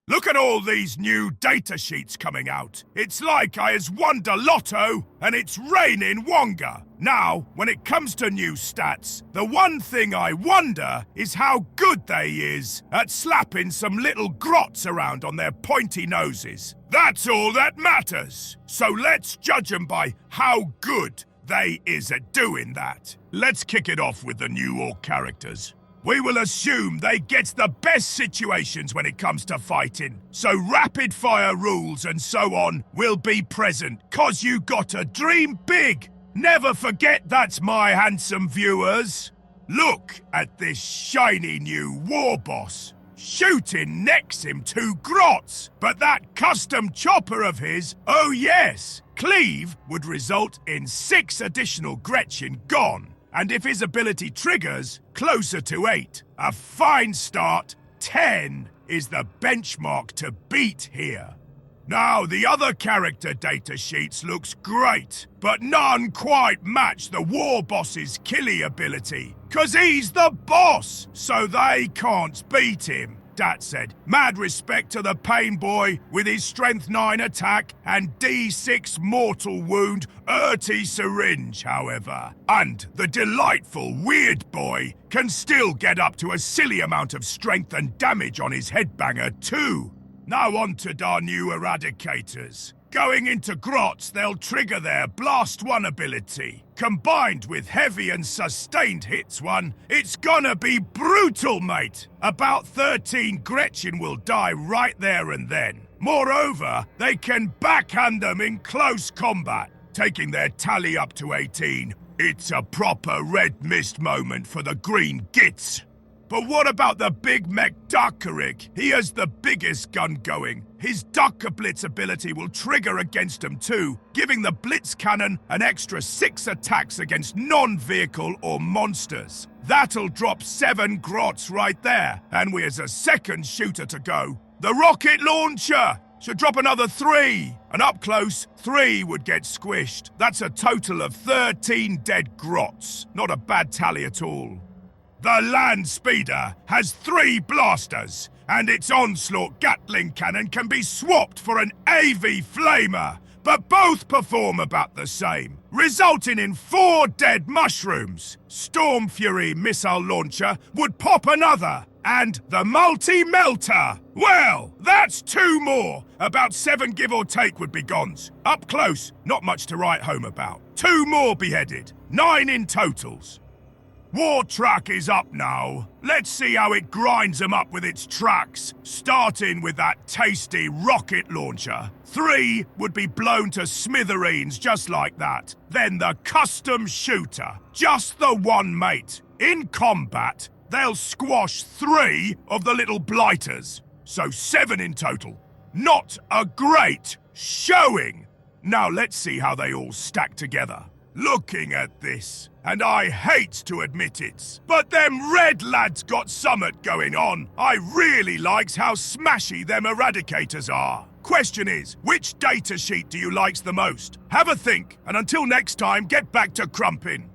Look at all these new datasheets coming out. It's like I has won the lotto and it's raining Wonga. Now, when it comes to new stats, the one thing I wonder is how good they is at slapping some little grots around on their pointy noses. That's all that matters. So let's judge them by how good they is at doing that. Let's kick it off with the new Ork characters. We will assume they gets the best situations when it comes to fighting. So rapid fire rules and so on will be present, 'cause you gotta dream big. Never forget that's my handsome viewers. Look at this shiny new war boss. Shooting next him two grots. But that custom chopper of his, oh yes, cleave would result in 6 additional Gretchen gone. And if his ability triggers, closer to 8. A fine start. 10 is the benchmark to beat here. Now, the other character data sheets looks great, but none quite match the war boss's killy ability. 'Cause he's the boss, so they can't beat him. Dat said, mad respect to the pain boy with his strength 9 attack and D6 mortal wound 30 syringe, however. And the delightful weird boy can still get up to a silly amount of strength and damage on his headbanger too. Now on to our new eradicators. Going into grots, they'll trigger their Blast 1 ability. Combined with heavy and sustained hits 1, it's gonna be brutal, mate! About 13 Gretchen will die right there and then. Moreover, they can backhand them in close combat, taking their tally up to 18. It's a proper red mist moment for the green gits. But what about the big mech Duckerig? He has the biggest gun going. His Ducker Blitz ability will trigger against him too, giving the Blitz Cannon an extra 6 attacks against non-vehicle or monsters. That'll drop 7 grots right there, and we has a second shooter to go. The Rocket Launcher should drop another 3, and up close, 3 would get squished. That's a total of 13 dead grots. Not a bad tally at all. The Land Speeder has 3 blasters, and its Onslaught Gatling Cannon can be swapped for an AV Flamer, but both perform about the same, resulting in 4 dead mushrooms. Storm Fury Missile Launcher would pop another, and the Multi-Melter. Well, that's 2 more. About 7 give or take would be gones. Up close, not much to write home about. 2 more beheaded, 9 in totals. War Truck is up now. Let's see how it grinds them up with its trucks, starting with that tasty rocket launcher. 3 would be blown to smithereens just like that. Then the custom shooter, just the one mate. In combat, they'll squash 3 of the little blighters. So 7 in total. Not a great showing. Now let's see how they all stack together. Looking at this, and I hate to admit it, but them red lads got summit going on. I really likes how smashy them eradicators are. Question is, which datasheet do you likes the most? Have a think, and until next time, get back to crumping.